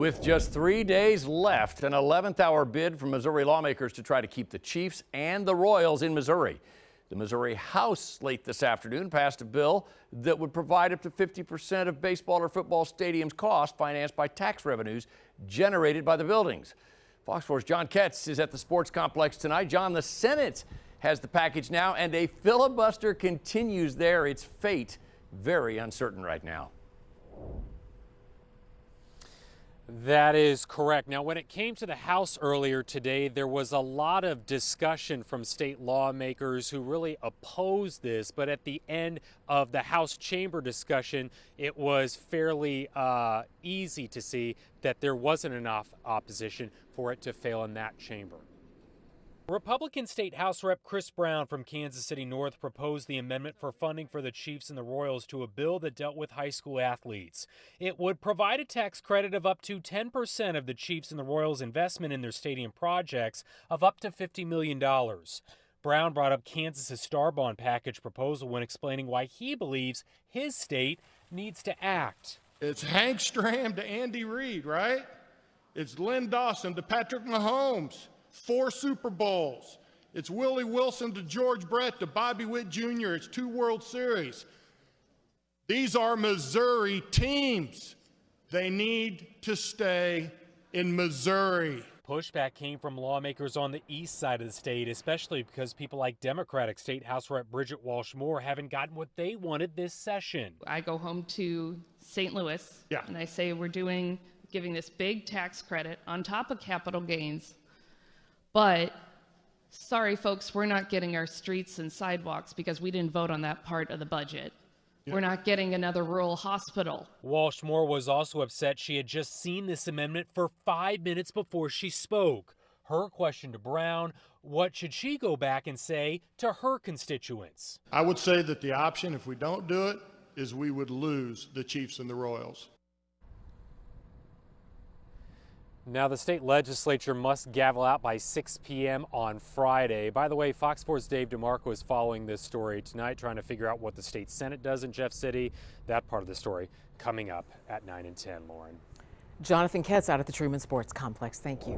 With just 3 days left, an 11th hour bid from Missouri lawmakers to try to keep the Chiefs and the Royals in Missouri. The Missouri House late this afternoon passed a bill that would provide up to 50% of baseball or football stadiums' cost financed by tax revenues generated by the buildings. Fox 4's John Ketz is at the sports complex tonight. John, the Senate has the package now, and a filibuster continues there. Its fate very uncertain right now. That is correct. Now, when it came to the House earlier today, there was a lot of discussion from state lawmakers who really opposed this. But at the end of the House chamber discussion, it was fairly easy to see that there wasn't enough opposition for it to fail in that chamber. Republican State House Rep Chris Brown from Kansas City North proposed the amendment for funding for the Chiefs and the Royals to a bill that dealt with high school athletes. It would provide a tax credit of up to 10% of the Chiefs and the Royals' investment in their stadium projects of up to $50 million. Brown brought up Kansas's Star Bond package proposal when explaining why he believes his state needs to act. It's Hank Stram to Andy Reid, right? It's Lynn Dawson to Patrick Mahomes. 4 Super Bowls. It's Willie Wilson to George Brett to Bobby Witt Jr. It's 2 World Series. These are Missouri teams. They need to stay in Missouri. Pushback came from lawmakers on the east side of the state, especially because people like Democratic State House Rep Bridget Walsh Moore haven't gotten what they wanted this session. I go home to St. Louis, and I say we're giving this big tax credit on top of capital gains. But sorry, folks, we're not getting our streets and sidewalks because we didn't vote on that part of the budget. We're not getting another rural hospital. Walsh Moore was also upset she had just seen this amendment for 5 minutes before she spoke. Her question to Brown, what should she go back and say to her constituents? I would say that the option, if we don't do it, is we would lose the Chiefs and the Royals. Now, the state legislature must gavel out by 6 p.m. on Friday. By the way, Fox 4's Dave DeMarco is following this story tonight, trying to figure out what the state Senate does in Jeff City. That part of the story coming up at 9 and 10, Lauren. Jonathan Ketz out at the Truman Sports Complex. Thank you.